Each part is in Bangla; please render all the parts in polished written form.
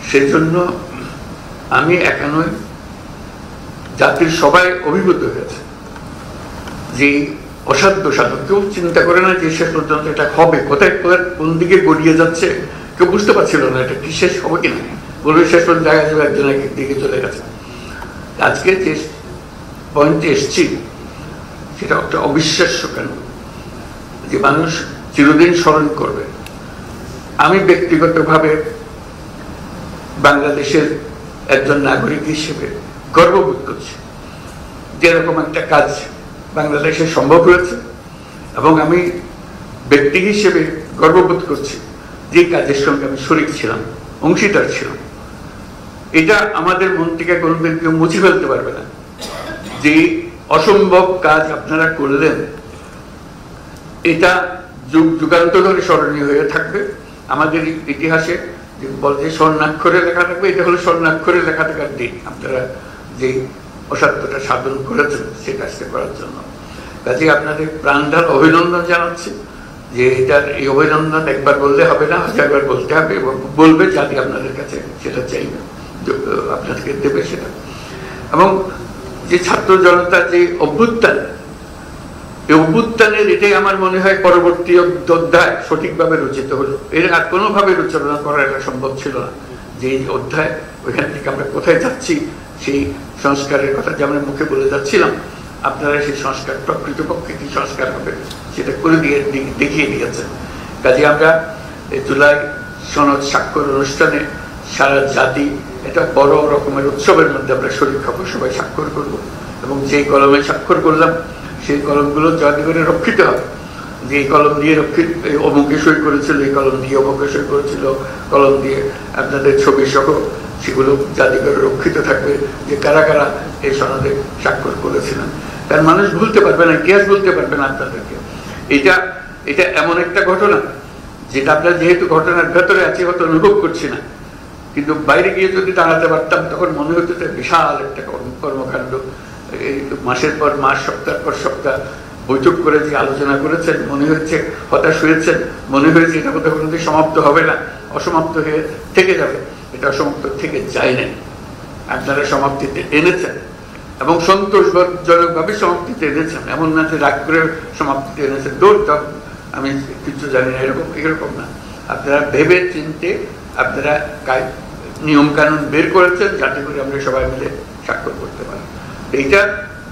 সেজন্য আমি একা নই, জাতির সবাই অভিভূত হয়েছে যে অসাধ্য সাধক। কেউ চিন্তা করে না যে শেষ পর্যন্ত এটা হবে, কোথায় কোন দিকে গড়িয়ে যাচ্ছে কেউ বুঝতে পারছিল না এটা কি শেষ হবে কিনা। বলবে শেষ পর্যন্ত দেখা যাবে একজন এক দিকে চলে গেছে। আজকে যে পয়েন্টে এসছি সেটা একটা অবিশ্বাস্য, কেন যে মানুষ চিরদিন স্মরণ করবে। আমি ব্যক্তিগতভাবে বাংলাদেশের একজন নাগরিক হিসেবে গর্ববোধ করছি যে এরকম একটা কাজ বাংলাদেশে সম্ভব হয়েছে, এবং আমি ব্যক্তি হিসেবে গর্ববোধ করছি যে কাজের সঙ্গে আমি শরীক ছিলাম, অংশীদার ছিলাম। এটা আমাদের মন থেকে কোনোদিন কেউ মুছে ফেলতে পারবে না। যে অসম্ভব কাজ আপনারা করলেন এটা যুগ যুগান্তর ধরে স্মরণীয় হয়ে থাকবে আমাদের ইতিহাসে। যে বলে যে স্বর্ণাক্ষরে লেখা থাকবে, এটা হলো স্বর্ণাক্ষরে লেখা থাকার দিন। আপনারা যে অসাধ্যটা সাধন করেছেন সে কাজটা করার জন্য কাজে আপনাদের প্রাণঢাল অভিনন্দন জানাচ্ছি। যে এটার এই অভিনন্দন একবার বললে হবে না, হাজারবার বলতে হবে, এবং বলবে জাতি আপনাদের কাছে সেটা চাইবে, আপনাদেরকে দেবে সেটা। এবং যে ছাত্র জনতার যে অভ্যুত্থান, এই অভ্যুত্থানের এটাই আমার মনে হয় পরবর্তী অধ্যায় সঠিকভাবে রচিত হলো। এর আর কোনোভাবে রচনা করা এটা সম্ভব ছিল না। যে অধ্যায় ওইখান থেকে আমরা কোথায় যাচ্ছি, সেই সংস্কারের কথা যে আমরা মুখে বলে যাচ্ছিলাম, আপনারা সেই সংস্কার প্রকৃতপক্ষে কি সংস্কার হবে সেটা করে দিয়ে দেখিয়ে দিয়েছেন। কাজে আমরা জুলাই সনদ স্বাক্ষর অনুষ্ঠানে সারা জাতি এটা বড় রকমের উৎসবের মধ্যে আমরা শরীর হব, সবাই স্বাক্ষর করব, এবং যেই কলমে স্বাক্ষর করলাম সেই কলমগুলো যাতে করে রক্ষিত হবে। যে এই কলম দিয়ে রক্ষিত, অমুকে সই করেছিল, এই কলম দিয়ে অমুকে সই করেছিল, কলম দিয়ে আপনাদের ছবি সহ সেগুলো যাতে করে রক্ষিত থাকবে যে কারা কারা এই সনদে স্বাক্ষর করেছিলেন। কারণ মানুষ ভুলতে পারবে না, ইতিহাস ভুলতে পারবে না আপনাদেরকে। এটা এমন একটা ঘটনা যেটা আমরা যেহেতু ঘটনার ভেতরে আছি হয়তো অনুভব করছি না, কিন্তু বাইরে গিয়ে যদি দাঁড়াতে পারতাম তখন মনে হতো যে বিশাল একটা কর্মকাণ্ড। এই মাসের পর মাস, সপ্তাহ পর সপ্তাহ বৈঠক করে যে আলোচনা করেছেন, মনে হচ্ছে হতাশ হয়েছেন, মনে হয়েছে এটা কোথাও কোনোদিন সমাপ্ত হবে না, অসমাপ্ত হয়ে থেকে যাবে। এটা অসমাপ্ত থেকে যায় নাই, আপনারা সমাপ্তিতে এনেছেন এবং সন্তোষজনকভাবে সমাপ্তিতে এনেছেন। এমন না যে রাগ করে সমাপ্তিতে এনেছেন, দৌড় আমি কিছু জানি না, এরকম না। আপনারা ভেবে চিনতে আপনারা নিয়ম কানুন বের করেছেন যাতে করে আমরা সবাই মিলে স্বাক্ষর করতে পারি। এইটা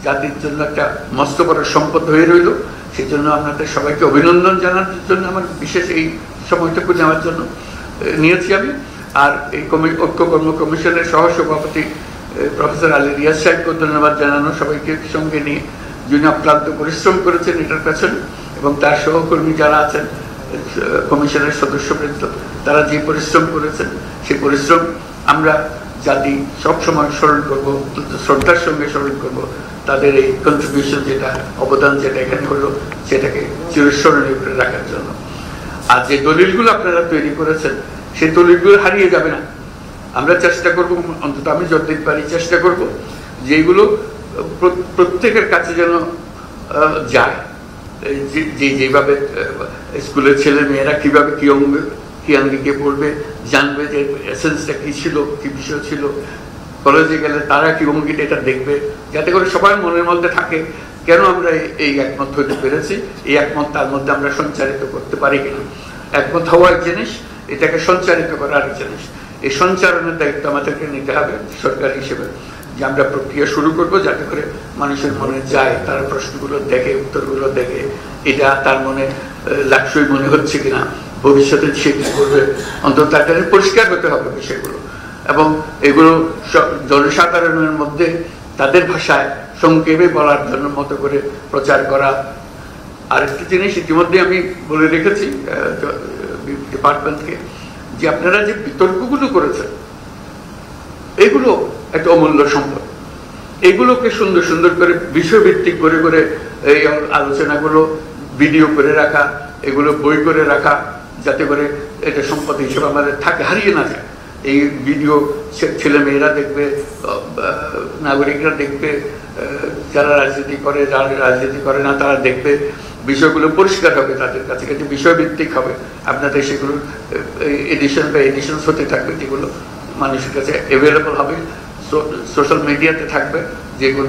জাতির জন্য একটা মস্ত বড় সম্পদ হয়ে রইল। সেই জন্য আপনাদের সবাইকে অভিনন্দন জানানোর জন্য আমার বিশেষ এই সময়টুকু নেওয়ার জন্য নিয়েছি আমি। আর এই ঐক্য কর্ম কমিশনের সহসভাপতি প্রফেসর আলী রিয়াজ সাহেবকে ধন্যবাদ জানানো, সবাইকে সঙ্গে নিয়ে, যিনি অক্লান্ত পরিশ্রম করেছেন এটার পেছনে, এবং তার সহকর্মী যারা আছেন কমিশনের সদস্যবৃন্দ, তারা যে পরিশ্রম করেছেন সেই পরিশ্রম আমরা জাতি সবসময় স্মরণ করবো, শ্রদ্ধার সঙ্গে স্মরণ করব। তাদের এই কন্ট্রিবিউশন যেটা, অবদান যেটা এখানে হলো, সেটাকে চিরস্মরণীয় করে রাখার জন্য। আর যে দলিলগুলো আপনারা তৈরি করেছেন সেই দলিলগুলো হারিয়ে যাবে না। আমরা চেষ্টা করব, অন্তত আমি যতদিন পারি চেষ্টা করব যেগুলো প্রত্যেকের কাছে যেন যায়। যেভাবে স্কুলের ছেলে মেয়েরা কিভাবে কি আঙ্গিকে পড়বে, জানবে যে এসেন্সটা কি ছিল, কি বিষয় ছিল। কলেজে গেলে তারা কি অঙ্গিটা এটা দেখবে, যাতে করে সবার মনের মধ্যে থাকে কেন আমরা এই একমত হতে পেরেছি, এই একমত তার মধ্যে আমরা সঞ্চারিত করতে পারি কিনা। একমত হওয়া এক জিনিস, এটাকে সঞ্চারিত করা আরেক জিনিস। এই সঞ্চারণের দায়িত্ব আমাদেরকে নিতে হবে সরকার হিসেবে, যে আমরা প্রক্রিয়া শুরু করব যাতে করে মানুষের মনে যায়, তারা প্রশ্নগুলো দেখে, উত্তরগুলো দেখে, এটা তার মনে লাক্সই মনে হচ্ছে কিনা, ভবিষ্যতে সে কি করবে, অন্তত তার কাছে পরিষ্কার হতে হবে বিষয়গুলো। এবং এগুলো জনসাধারণের মধ্যে তাদের ভাষায় সংক্ষেপে বলার জন্য মতো করে প্রচার করা। আরেকটি জিনিস ইতিমধ্যে আমি বলে রেখেছি ডিপার্টমেন্টকে, যে আপনারা যে বিতর্কগুলো করেছেন এগুলো একটা অমূল্য সম্পদ। এগুলোকে সুন্দর সুন্দর করে বিষয়ভিত্তিক করে করে এই আলোচনাগুলো ভিডিও করে রাখা, এগুলো বই করে রাখা, যাতে করে এটা সম্পদ হিসেবে আমাদের থাকে, হারিয়ে না যায়। এই ভিডিও ছেলে মেয়েরা দেখবে, নাগরিকরা দেখবে, যারা রাজনীতি করে, যারা রাজনীতি করে না তারা দেখবে, বিষয়গুলো পরিষ্কার হবে তাদের কাছে, কাছে বিষয়ভিত্তিক হবে। আপনাদের সেগুলো এডিশন বা এডিশনস হতে থাকবে, যেগুলো মানুষের কাছে অ্যাভেলেবল হবে, সোশ্যাল মিডিয়াতে থাকবে, যে কোন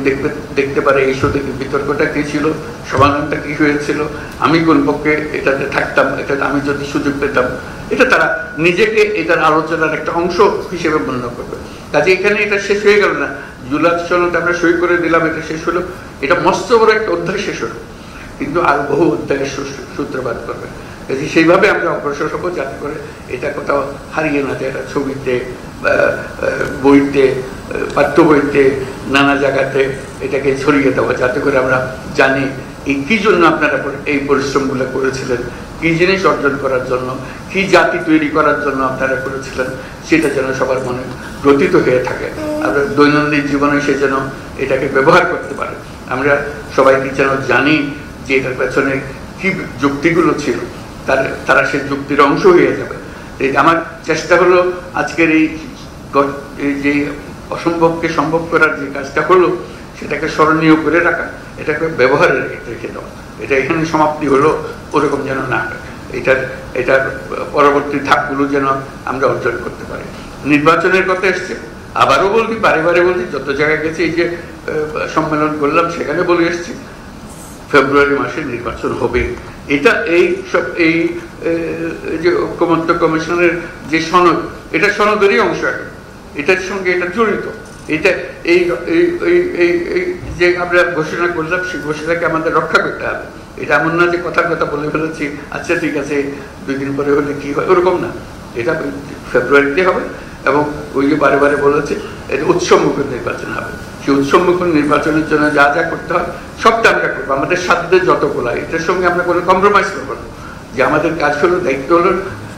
দেখতে পারে এই শো থেকে বিতর্কটা কি ছিল, সমাধানটা কি হয়েছিল, আমি কোন পক্ষে এটাতে থাকতাম, এটা আমি যদি সুযোগ পেতাম, এটা তারা নিজেকে এটার আলোচনার একটা অংশ হিসেবে মনে করবে। কাজে এখানে এটা শেষ হয়ে গেল না, জুলাই সনদে আমরা সই করে দিলাম, এটা শেষ হলো, এটা মস্ত বড় একটা অধ্যায় শেষ হলো, কিন্তু আর বহু অধ্যায়ের সূত্রপাত করবে। কাজে সেইভাবে আমরা অগ্রসর হবো, যাতে করে এটা কোথাও হারিয়ে না যায়, এটা ছবিতে, বইতে, পাঠ্য বইতে, নানা জায়গাতে এটাকে ছড়িয়ে দেওয়া, যাতে করে আমরা জানি এই কি জন্য আপনারা এই পরিশ্রমগুলো করেছিলেন, কি জিনিস অর্জন করার জন্য, কি জাতি তৈরি করার জন্য আপনারা করেছিলেন, সেটা যেন সবার মনে গ্রথিত হয়ে থাকে। আমরা দৈনন্দিন জীবনে সে যেন এটাকে ব্যবহার করতে পারে। আমরা সবাইকে যেন জানি যে এটার পেছনে কি যুক্তিগুলো ছিল, তারা সেই যুক্তির অংশ হয়ে যাবে। আমার চেষ্টা হলো আজকের এই যে অসম্ভবকে সম্ভব করার যে কাজটা হলো, সেটাকে স্মরণীয় করে রাখা, এটাকে ব্যবহারে রেখে দেওয়া। এটা এখানে সমাপ্তি হলো ওরকম যেন না হয়, এটার পরবর্তী ধাপগুলো যেন আমরা অর্জন করতে পারি। নির্বাচনের কথা এসছে, আবারও বলছি, বারে বারে বলছি, যত জায়গায় গেছি, এই যে সম্মেলন করলাম সেখানে বলে এসছি, ফেব্রুয়ারি মাসে নির্বাচন হবে। এটা এই সব এই যে ঐক্যমত্য কমিশনের যে সনদ, এটা সনদেরই অংশ, এখন এটার সঙ্গে এটা জড়িত। এটা এই যে আমরা ঘোষণা করলাম, সেই ঘোষণাকে আমাদের রক্ষা করতে হবে। এটা এমন না যে কথার কথা বলে ফেলেছি, আচ্ছা ঠিক আছে 2 দিন পরে হলে কি হয়, ওরকম না। এটা ফেব্রুয়ারিতে হবে, এবং ওই যে বারে বারে বলেছে, এটা উৎসবমুখী নির্বাচন হবে। সেই উৎসবমুখী নির্বাচনের জন্য যা যা করতে হয় সবটা আমরা করবো, আমাদের সাধ্যের যতগুলো। এটার সঙ্গে আমরা কোনো কম্প্রোমাইজ করবো না, যে আমাদের কাজ হলো, দায়িত্ব হলো,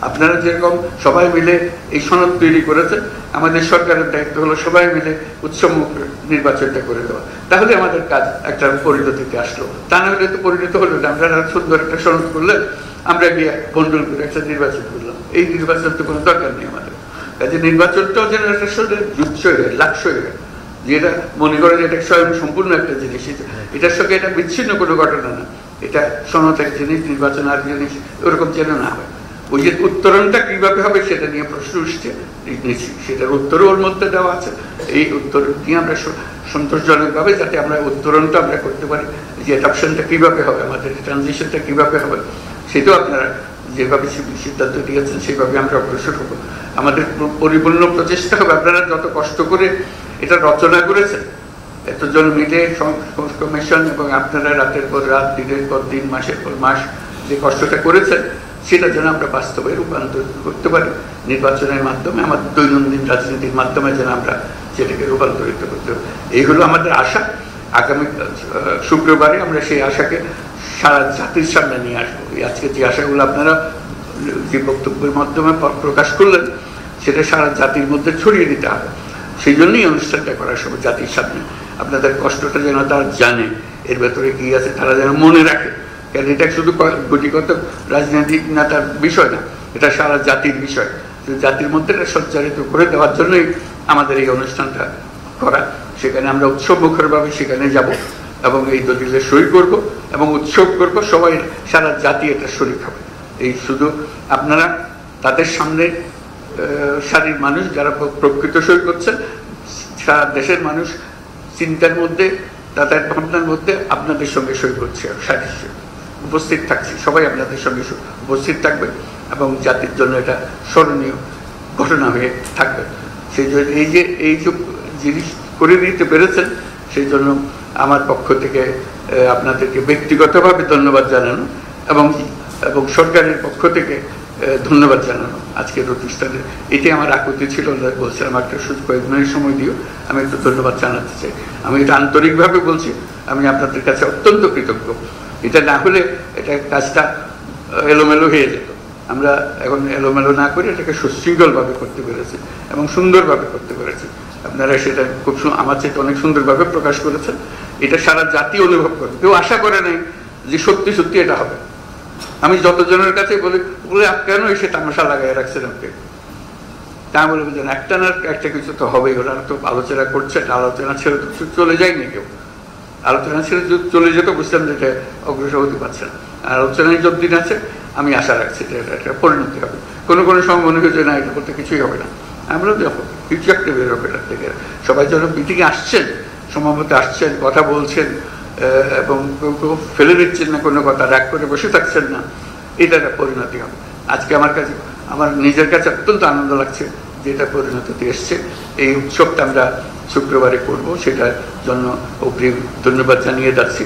আপনারা যেরকম সবাই মিলে এই সনদ তৈরি করেছেন, আমাদের সরকারের দায়িত্ব হলো সবাই মিলে উৎসবমুখ নির্বাচনটা করে দেওয়া। তাহলে আমাদের কাজ একটা পরিণতিতে আসলো। তা না হলে তো পরিণত হলো না, আপনারা সুন্দর একটা সনদ করলেন, আমরা গিয়ে বন্ডল করে একটা নির্বাচন করলাম। এই নির্বাচন তো কোনো দরকার নেই আমাদের। কাজে নির্বাচনটাও যেন একটা যুদ্ধ হয়ে গেল, লাক্স হয়ে গেল, যেটা মনে করেন এটা স্বয়ং সম্পূর্ণ একটা জিনিস, এটার সঙ্গে এটা বিচ্ছিন্ন কোনো ঘটনা না। এটা সনদ এক জিনিস, নির্বাচন আর জিনিস, ওরকম যেন না হয়। ওই যে উত্তরণটা কিভাবে হবে সেটা নিয়ে প্রশ্ন উঠছে, সেটার উত্তরও ওর মধ্যে দেওয়া আছে। এই উত্তর নিয়ে আমরা সন্তোষজনক ভাবে যাতে আমরা উত্তরণটা আমরা করতে পারি, যে অ্যাডাপশনটা কিভাবে হবে, আমাদের ট্রানজিশনটা কিভাবে হবে, সেটাও আপনারা যেভাবে সিদ্ধান্ত দিয়েছেন সেইভাবে আমরা অগ্রসর হবো। আমাদের পরিপূর্ণ প্রচেষ্টা হবে, আপনারা যত কষ্ট করে এটা রচনা করেছেন, এতজন মিলে কমিশন, এবং আপনারা রাতের পর রাত, দিনের পর দিন, মাসের পর মাস যে কষ্টটা করেছেন, সেটা যেন আমরা বাস্তবে রূপান্তরিত করতে পারি নির্বাচনের মাধ্যমে, আমাদের দৈনন্দিন রাজনীতির মাধ্যমে যেন আমরা সেটাকে রূপান্তরিত করতে পারি। এই হলো আমাদের আশা। আগামী শুক্রবারে আমরা সেই আশাকে সারা জাতির সামনে নিয়ে আসবো। আজকে যে আশাগুলো আপনারা যে বক্তব্যের মাধ্যমে প্রকাশ করলেন, সেটা সারা জাতির মধ্যে ছড়িয়ে দিতে হবে। সেই জন্যই অনুষ্ঠানটা করার সময় জাতির সামনে আপনাদের কষ্টটা যেন তারা জানে, এর ভেতরে কি আছে তারা যেন মনে রাখে। কারণ এটা শুধু গুটিগত রাজনৈতিক নেতার বিষয় না, এটা সারা জাতির বিষয়। জাতির মধ্যে এটা সঞ্চারিত করে দেওয়ার জন্যই আমাদের এই অনুষ্ঠানটা করা। সেখানে আমরা উৎসবমুখরভাবে সেখানে যাব, এবং এই দলিলে সই করব এবং উৎসব করব, সবাই সারা জাতি এটা শরীক হবে। এই শুধু আপনারা তাদের সামনে সারির মানুষ যারা প্রকৃত সই করছেন, সারা দেশের মানুষ চিন্তার মধ্যে, তাদের ভাবনার মধ্যে আপনাদের সঙ্গে সই করছে, সারির উপস্থিত থাকছি, সবাই আপনাদের সঙ্গে উপস্থিত থাকবে, এবং জাতির জন্য এটা স্মরণীয় ঘটনা হয়ে থাকবে। সেই জন্য এই যে জিনিস করে দিতে পেরেছেন, সেই জন্য আমার পক্ষ থেকে আপনাদেরকে ব্যক্তিগতভাবে ধন্যবাদ জানানো, এবং সরকারের পক্ষ থেকে ধন্যবাদ জানানো আজকের অনুষ্ঠানে। এটাই আমার আকুতি ছিল, বলছিলাম একটা কয়েক মিনিট সময় দিও, আমি একটু ধন্যবাদ জানাতে চাই। আমি এটা আন্তরিকভাবে বলছি, আমি আপনাদের কাছে অত্যন্ত কৃতজ্ঞ। এটা না হলে এটা কাজটা এলোমেলো হয়ে যেত। আমরা এখন এলোমেলো না করে এটাকে সুশৃঙ্খলভাবে করতে পেরেছি এবং সুন্দরভাবে করতে পেরেছি। আপনারা সেটা খুব আমার চেয়ে অনেক সুন্দরভাবে প্রকাশ করেছেন। এটা সারা জাতি অনুভব করবে। কেউ আশা করে নাই যে সত্যি সত্যি এটা হবে। আমি যতজনের কাছে বলে কেন এসে তামাশা লাগাই রাখছেন আপনি, তা বলবো যে একটা না একটা কিছু তো হবেই। ওরা তো আলোচনা করছে, আলোচনা ছেড়ে তো চলে যায়নি কেউ। আলোচনা ছেড়ে চলে যেত, বুঝলাম যে এটা অগ্রসর হতে পারছে না। আলোচনায় যতদিন আছে আমি আশা রাখছি যে এটা একটা পরিণতি হবে। কোনো সময় মনে হয়েছে না, এটা করতে কিছুই হবে না, আমরাও যাবো, কিছু একটা বেরোবে এটার থেকে। সবাই যেন মিটিংয়ে আসছেন, সময়মতো আসছেন, কথা বলছেন, এবং ফেলে দিচ্ছেন না কোনো কথা, রাগ করে বসে থাকছেন না, এটা একটা পরিণতি হবে। আজকে আমার কাছে, আমার নিজের কাছে অত্যন্ত আনন্দ লাগছে যে এটা পরিণতিতে এসছে। এই উৎসবটা আমরা শুক্রবারে করবো, সেটার জন্য অগ্রিম ধন্যবাদ জানিয়ে যাচ্ছি।